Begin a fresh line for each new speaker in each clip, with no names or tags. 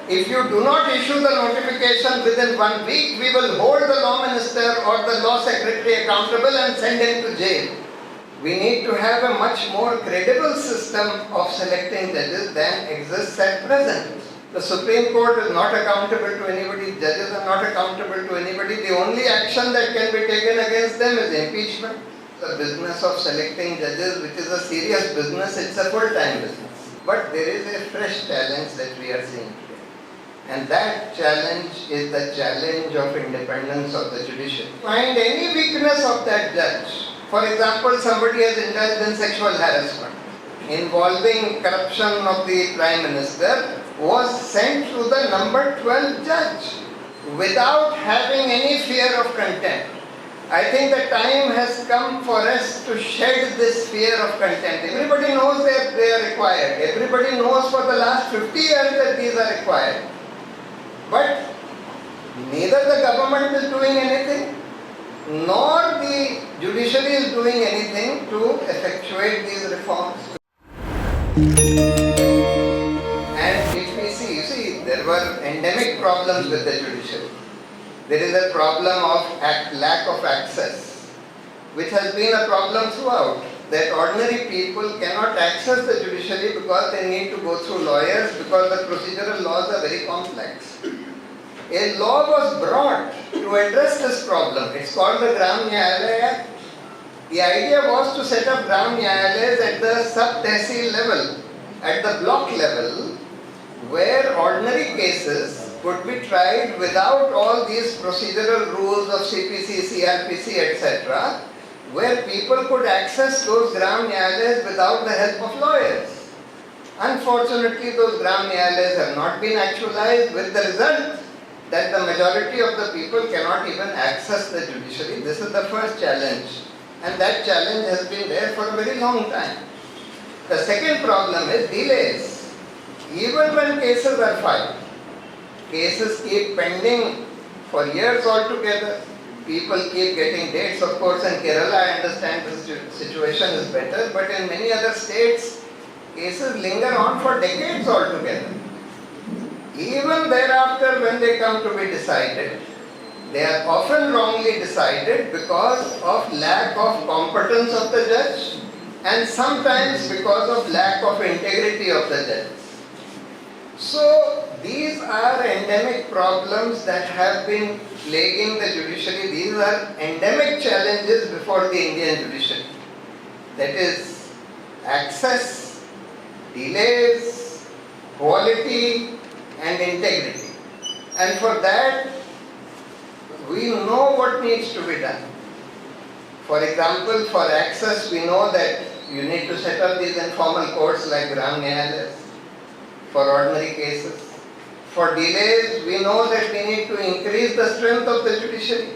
If you do not issue the notification within 1 week, we will hold the law minister or the law secretary accountable and send him to jail. We need to have a much more credible system of selecting judges than exists at present. The Supreme Court is not accountable to anybody, judges are not accountable to anybody. The only action that can be taken against them is impeachment. The business of selecting judges, which is a serious business, it's a full-time business. But there is a fresh challenge that we are seeing today. And that challenge is the challenge of independence of the judiciary. Find any weakness of that judge. For example, somebody has indulged in sexual harassment involving corruption of the Prime Minister, was sent to the number 12 judge without having any fear of contempt. I think the time has come for us to shed this fear of contempt. Everybody knows that they are required. Everybody knows for the last 50 years that these are required. But neither the government is doing anything, nor the judiciary is doing anything to effectuate these reforms. And if we see, there were endemic problems with the judiciary. There is a problem of lack of access, which has been a problem throughout. That ordinary people cannot access the judiciary because they need to go through lawyers, because the procedural laws are very complex. A law was brought to address this problem. It's called the Gram Nyayalaya Act. The idea was to set up Gram Nyayalayas at the sub-tehsil level, at the block level, where ordinary cases could be tried without all these procedural rules of CPC, CRPC, etc., where people could access those Gram Nyayalayas without the help of lawyers. Unfortunately, those Gram Nyayalayas have not been actualized, with the result that the majority of the people cannot even access the judiciary. This is the first challenge, and that challenge has been there for a very long time. The second problem is delays. Even when cases are filed, cases keep pending for years altogether. People keep getting dates. Of course, in Kerala, I understand the situation is better, but in many other states, cases linger on for decades altogether. Even thereafter, when they come to be decided, they are often wrongly decided because of lack of competence of the judge, and sometimes because of lack of integrity of the judge. So these are endemic problems that have been plaguing the judiciary. These are endemic challenges before the Indian judiciary. That is access, delays, quality and integrity. And for that, we know what needs to be done. For example, for access, we know that you need to set up these informal courts like Gram Nyayalayas for ordinary cases. For delays, we know that we need to increase the strength of the judiciary.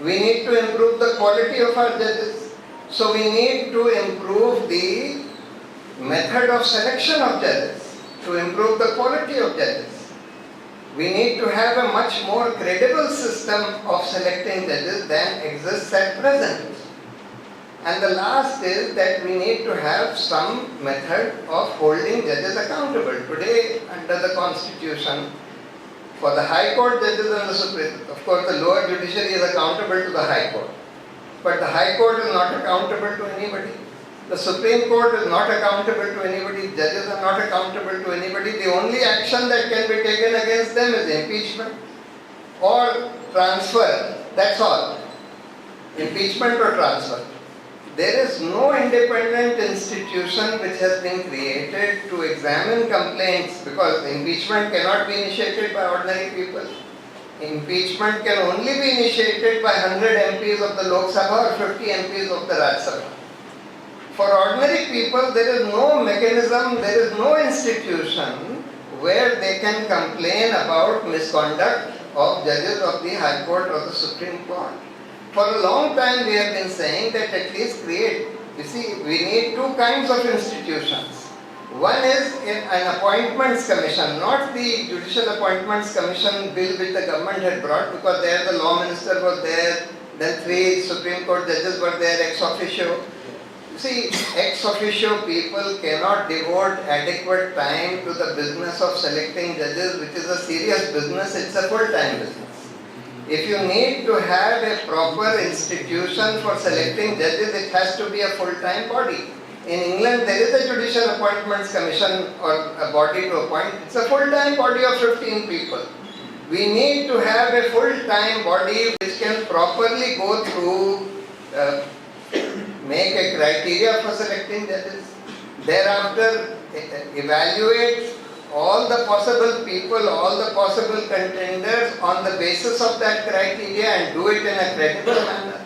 We need to improve the quality of our judges. So we need to improve the method of selection of judges, to improve the quality of judges. We need to have a much more credible system of selecting judges than exists at present. And the last is that we need to have some method of holding judges accountable. Today, under the Constitution, for the High Court judges and the Supreme, of course the lower judiciary is accountable to the High Court. But the High Court is not accountable to anybody. The Supreme Court is not accountable to anybody. Judges are not accountable to anybody. The only action that can be taken against them is impeachment or transfer. That's all. Impeachment or transfer. There is no independent institution which has been created to examine complaints, because impeachment cannot be initiated by ordinary people. Impeachment can only be initiated by 100 MPs of the Lok Sabha or 50 MPs of the Raj Sabha. For ordinary people, there is no mechanism, there is no institution where they can complain about misconduct of judges of the High Court or the Supreme Court. For a long time we have been saying that at least create, you see, we need two kinds of institutions. One is an appointments commission, not the judicial appointments commission bill which the government had brought, because there the law minister was there, then 3 Supreme Court judges were there ex officio. See, ex officio people cannot devote adequate time to the business of selecting judges, which is a serious business, it's a full-time business. If you need to have a proper institution for selecting judges, it has to be a full-time body. In England, there is a Judicial Appointments Commission or a body to appoint. It's a full-time body of 15 people. We need to have a full-time body which can properly go through, make a criteria for selecting judges. Thereafter, evaluate all the possible people, all the possible contenders on the basis of that criteria and do it in a credible manner.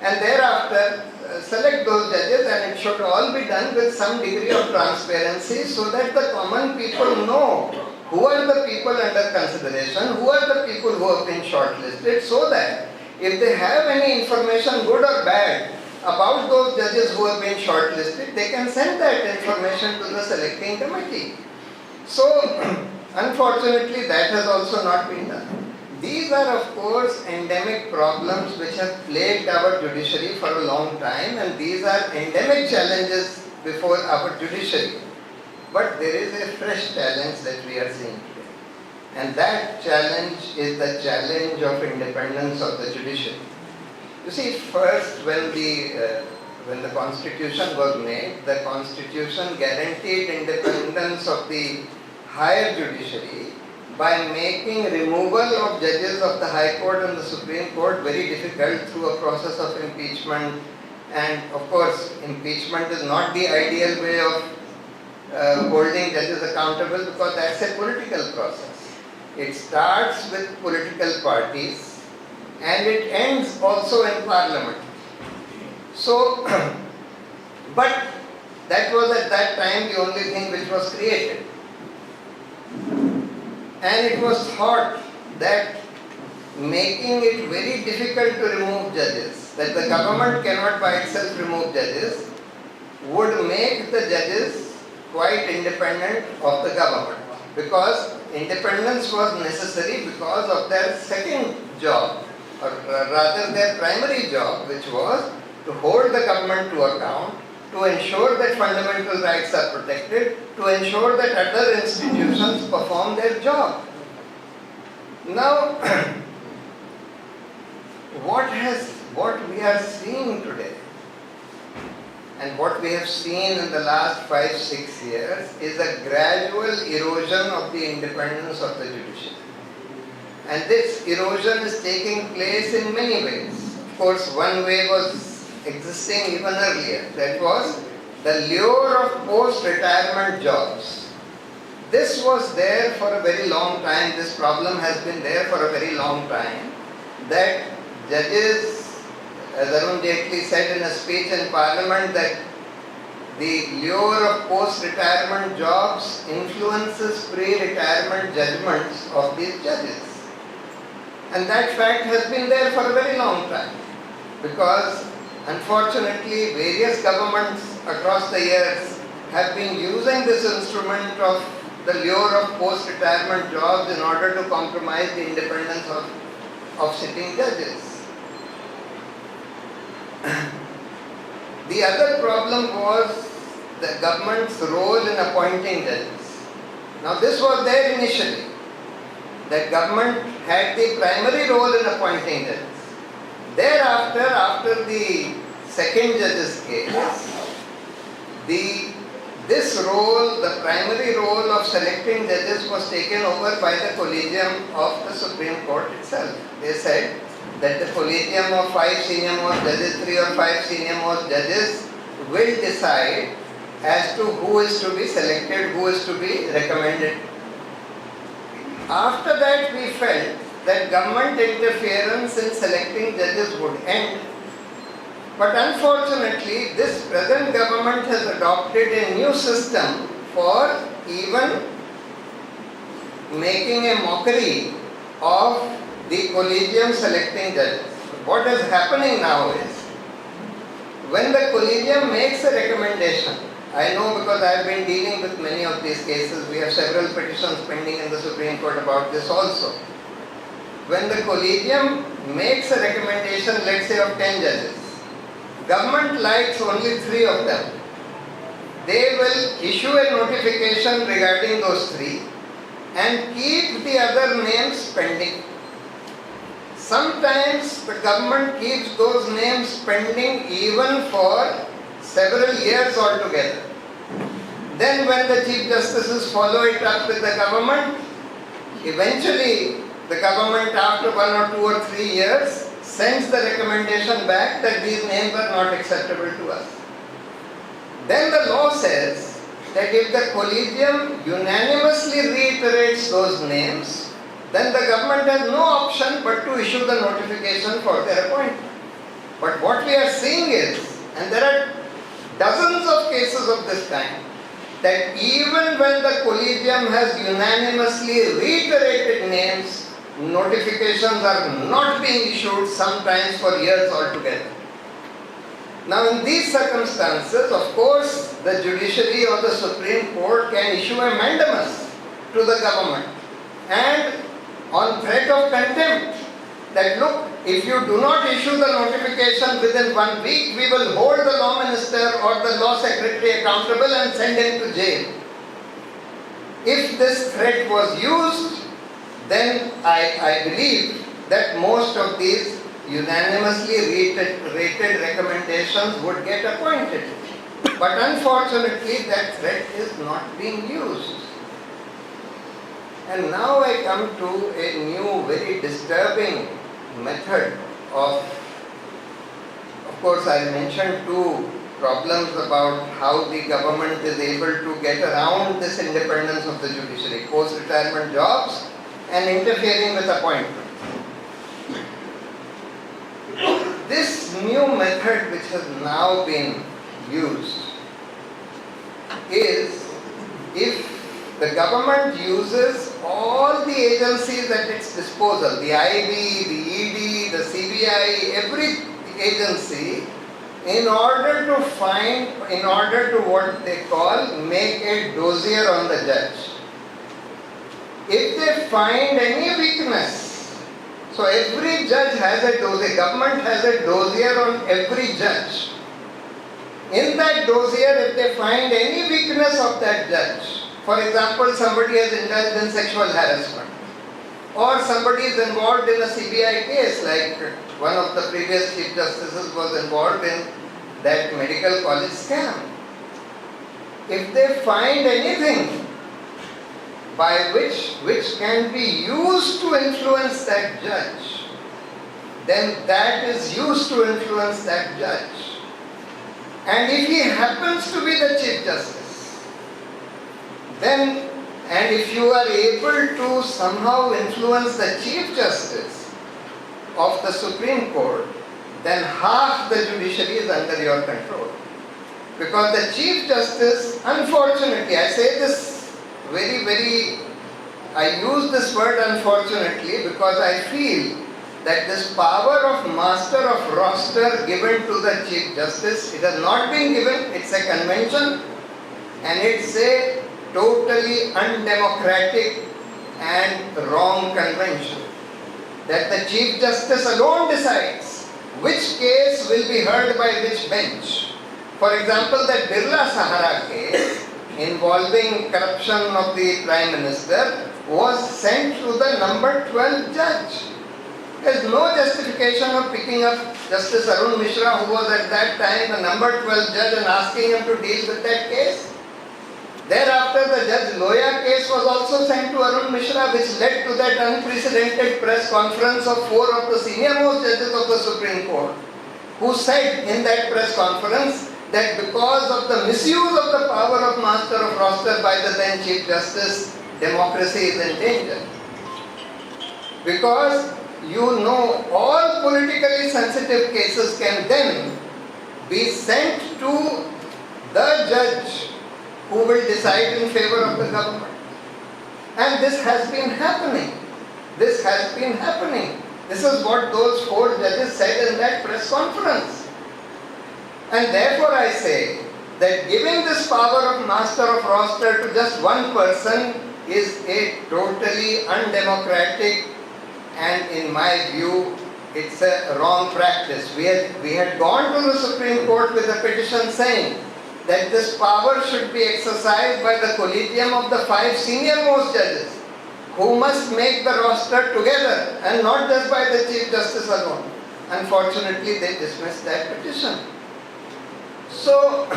And thereafter, select those judges, and it should all be done with some degree of transparency so that the common people know who are the people under consideration, who are the people who have been shortlisted, so that if they have any information, good or bad, about those judges who have been shortlisted, they can send that information to the selecting committee. So, unfortunately, that has also not been done. These are, of course, endemic problems which have plagued our judiciary for a long time, and these are endemic challenges before our judiciary. But there is a fresh challenge that we are seeing today. And that challenge is the challenge of independence of the judiciary. You see, first when the Constitution was made, the Constitution guaranteed independence of the higher judiciary by making removal of judges of the High Court and the Supreme Court very difficult through a process of impeachment. And of course, impeachment is not the ideal way of holding judges accountable, because that's a political process. It starts with political parties and it ends also in Parliament. So, but that was at that time the only thing which was created. And it was thought that making it very difficult to remove judges, that the government cannot by itself remove judges, would make the judges quite independent of the government. Because independence was necessary because of their second job, or rather their primary job, which was to hold the government to account, to ensure that fundamental rights are protected, to ensure that other institutions perform their job. Now, what we are seeing today, and what we have seen in the last 5-6 years, is a gradual erosion of the independence of the judiciary. And this erosion is taking place in many ways. Of course, one way was existing even earlier. That was the lure of post-retirement jobs. This was there for a very long time. This problem has been there for a very long time. That judges, as Arun Jaitley said in a speech in Parliament, that the lure of post-retirement jobs influences pre-retirement judgments of these judges. And that fact has been there for a very long time, because unfortunately various governments across the years have been using this instrument of the lure of post-retirement jobs in order to compromise the independence of sitting judges. The other problem was the government's role in appointing judges. Now this was there initially. The government had the primary role in appointing judges. Thereafter, after the second judge's case, this role, the primary role of selecting judges, was taken over by the collegium of the Supreme Court itself. They said that the collegium of 5 senior-most judges, 3 or 5 senior-most judges, will decide as to who is to be selected, who is to be recommended. After that, we felt that government interference in selecting judges would end. But unfortunately, this present government has adopted a new system for even making a mockery of the collegium selecting judges. What is happening now is, when the collegium makes a recommendation, I know because I have been dealing with many of these cases, we have several petitions pending in the Supreme Court about this also. When the collegium makes a recommendation, let's say of 10 judges, government likes only 3 of them. They will issue a notification regarding those 3 and keep the other names pending. Sometimes the government keeps those names pending even for several years altogether. Then when the Chief Justices follow it up with the government, eventually the government after 1 or 2 or 3 years sends the recommendation back that these names are not acceptable to us. Then the law says that if the collegium unanimously reiterates those names, then the government has no option but to issue the notification for their appointment. But what we are seeing is, and there are dozens of cases of this kind, that even when the collegium has unanimously reiterated names, notifications are not being issued, sometimes for years altogether. Now in these circumstances, of course, the judiciary or the Supreme Court can issue a mandamus to the government and on threat of contempt that look, if you do not issue the notification within 1 week, we will hold the law minister or the law secretary accountable and send him to jail. If this threat was used, then I believe that most of these unanimously rated recommendations would get appointed. But unfortunately, that threat is not being used. And now I come to a new, very disturbing method of course, I mentioned 2 problems about how the government is able to get around this independence of the judiciary, post-retirement jobs and interfering with appointments. This new method which has now been used is if the government uses all the agencies at its disposal, the IB, the ED, the CBI, every agency, in order to what they call make a dossier on the judge. If they find any weakness, so every judge has a dossier, government has a dossier on every judge. In that dossier, if they find any weakness of that judge, for example, somebody has indulged in sexual harassment, or somebody is involved in a CBI case, like one of the previous Chief Justices was involved in that medical college scam. If they find anything by which can be used to influence that judge, then that is used to influence that judge. And if he happens to be the Chief Justice, then, and if you are able to somehow influence the Chief Justice of the Supreme Court, then half the judiciary is under your control. Because the Chief Justice, unfortunately, I say this I use this word unfortunately because I feel that this power of master of roster given to the Chief Justice, it has not been given, it's a convention and it's a totally undemocratic and wrong convention. That the Chief Justice alone decides which case will be heard by which bench. For example, the Birla Sahara case involving corruption of the Prime Minister was sent to the number 12 judge. There is no justification of picking up Justice Arun Mishra, who was at that time the number 12 judge, and asking him to deal with that case. Thereafter, the Judge Loya case was also sent to Arun Mishra, which led to that unprecedented press conference of 4 of the senior-most judges of the Supreme Court, who said in that press conference that because of the misuse of the power of master of roster by the then Chief Justice, democracy is in danger. Because you know all politically sensitive cases can then be sent to the judge who will decide in favor of the government. And this has been happening. This has been happening. This is what those 4 judges said in that press conference. And therefore I say that giving this power of master of roster to just one person is a totally undemocratic and, in my view, it's a wrong practice. We had gone to the Supreme Court with a petition saying that this power should be exercised by the collegium of the 5 senior most judges, who must make the roster together and not just by the Chief Justice alone. Unfortunately, they dismissed that petition. So,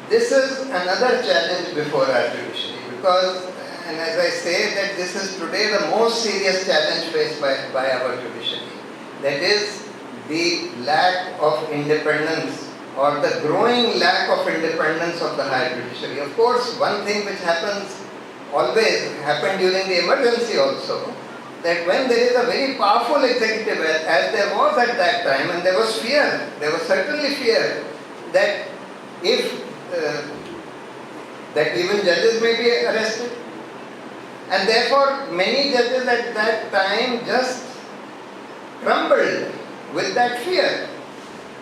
this is another challenge before our judiciary, because, and as I say, that this is today the most serious challenge faced by our judiciary. That is the lack of independence, or the growing lack of independence of the higher judiciary. Of course, one thing which always happened during the emergency also, that when there is a very powerful executive, as there was at that time, and there was fear, there was certainly fear that if that even judges may be arrested, and therefore many judges at that time just crumbled with that fear.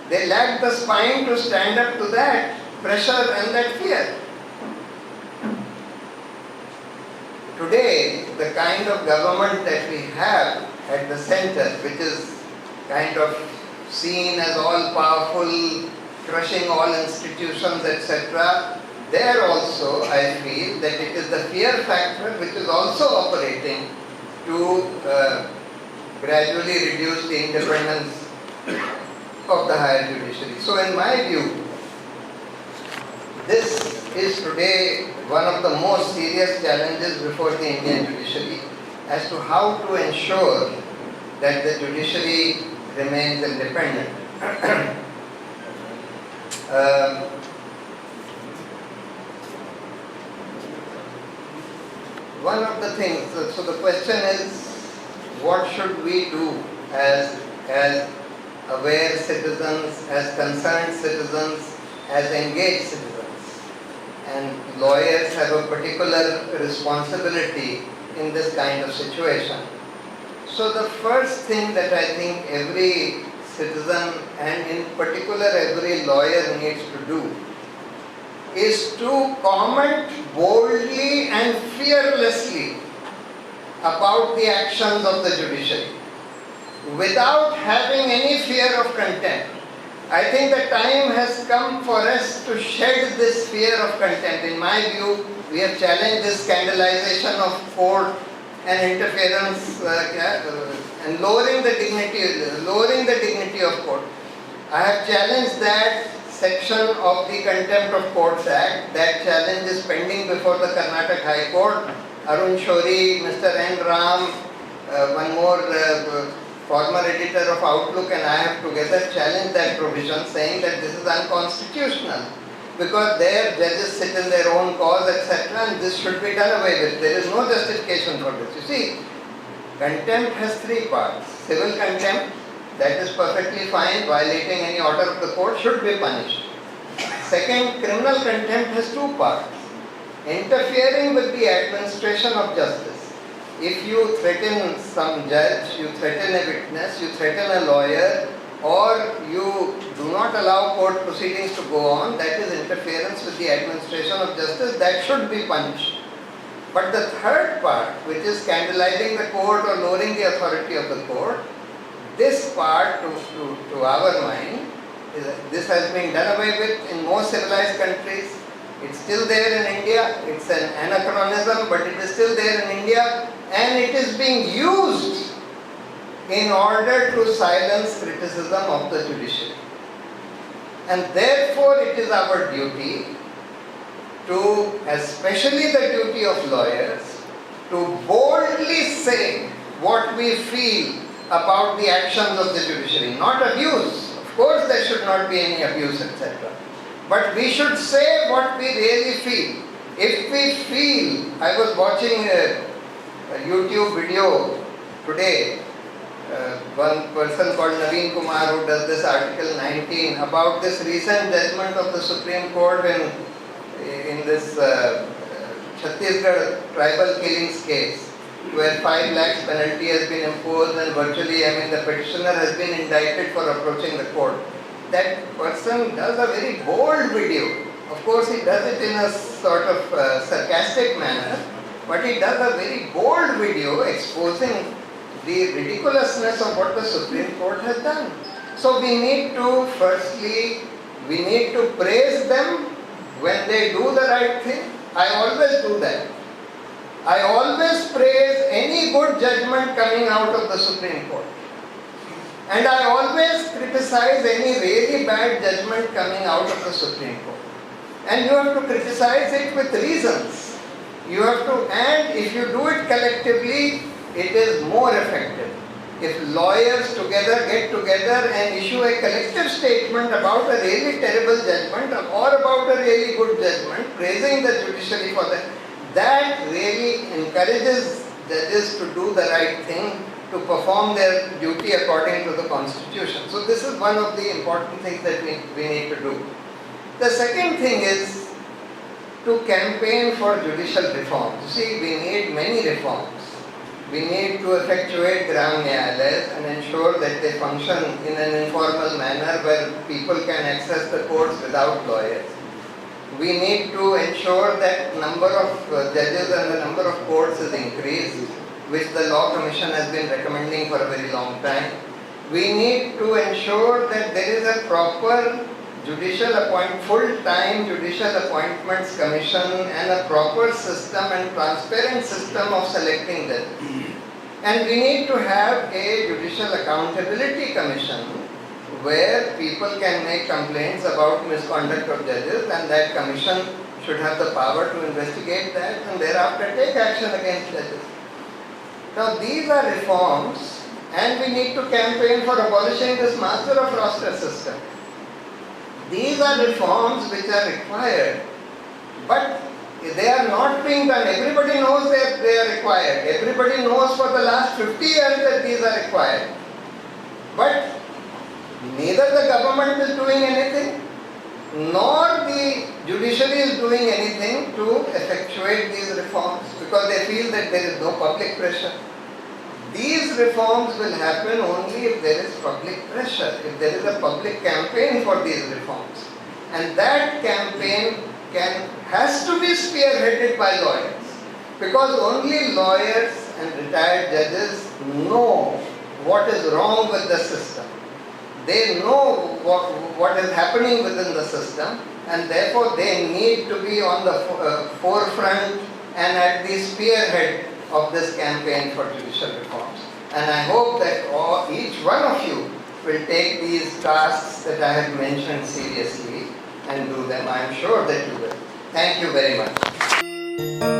They lacked the spine to stand up to that pressure and that fear. Today, the kind of government that we have at the center, which is kind of seen as all powerful, crushing all institutions, etc., there also I feel that it is the fear factor which is also operating to gradually reduce the independence of the higher judiciary. So in my view, this is today one of the most serious challenges before the Indian judiciary as to how to ensure that the judiciary remains independent. One of the things, so the question is, what should we do as aware citizens, as concerned citizens, as engaged citizens? And lawyers have a particular responsibility in this kind of situation. So the first thing that I think every citizen, and in particular every lawyer, needs to do is to comment boldly and fearlessly about the actions of the judiciary without having any fear of contempt. I think the time has come for us to shed this fear of contempt. In my view, we have challenged this scandalization of court and interference and lowering the dignity of court. I have challenged that section of the Contempt of Courts Act. That challenge is pending before the Karnataka High Court. Arun Shori, Mr. N. Ram, one more former editor of Outlook, and I have together challenged that provision, saying that this is unconstitutional because their judges sit in their own cause, etc., and this should be done away with. There is no justification for this. You see, contempt has 3 parts. Civil contempt, that is perfectly fine, violating any order of the court, should be punished. Second, criminal contempt has 2 parts. Interfering with the administration of justice. If you threaten some judge, you threaten a witness, you threaten a lawyer, or you do not allow court proceedings to go on, that is interference with the administration of justice, that should be punished. But the third part, which is scandalizing the court or lowering the authority of the court, this part, to our mind, this has been done away with in most civilized countries. It's still there in India. It's an anachronism, but it is still there in India, and it is being used in order to silence criticism of the judiciary. And therefore it is our duty to, especially the duty of lawyers, to boldly say what we feel about the actions of the judiciary, not abuse. Of course there should not be any abuse, etc. But we should say what we really feel. If we feel, I was watching a YouTube video today, one person called Naveen Kumar, who does this article 19 about this recent judgment of the Supreme Court in this Chhattisgarh tribal killings case, where 5 lakhs penalty has been imposed and virtually, the petitioner has been indicted for approaching the court. That person does a very bold video. Of course, he does it in a sort of sarcastic manner, but he does a very bold video exposing the ridiculousness of what the Supreme Court has done. So we need to, firstly, we need to praise them when they do the right thing. I always do that. I always praise any good judgment coming out of the Supreme Court. And I always criticize any really bad judgment coming out of the Supreme Court. And you have to criticize it with reasons. You have to, and if you do it collectively, it is more effective. If lawyers get together and issue a collective statement about a really terrible judgment or about a really good judgment, praising the judiciary for that, that really encourages judges to do the right thing, to perform their duty according to the Constitution. So this is one of the important things that we need to do. The second thing is to campaign for judicial reforms. You see, we need many reforms. We need to effectuate Gram Nyayalayas and ensure that they function in an informal manner where people can access the courts without lawyers. We need to ensure that number of judges and the number of courts is increased, which the Law Commission has been recommending for a very long time. We need to ensure that there is a proper full-time judicial appointments commission and a proper system and transparent system of selecting judges. And we need to have a judicial accountability commission where people can make complaints about misconduct of judges, and that commission should have the power to investigate that and thereafter take action against judges. Now these are reforms, and we need to campaign for abolishing this master of roster system. These are reforms which are required, but they are not being done. Everybody knows that they are required. Everybody knows for the last 50 years that these are required. But neither the government is doing anything, nor the judiciary is doing anything to effectuate these reforms because they feel that there is no public pressure. These reforms will happen only if there is public pressure, if there is a public campaign for these reforms. And that campaign has to be spearheaded by lawyers, because only lawyers and retired judges know what is wrong with the system. They know what is happening within the system, and therefore they need to be on the forefront and at the spearhead of this campaign for judicial reforms. And I hope that each one of you will take these tasks that I have mentioned seriously and do them. I am sure that you will. Thank you very much.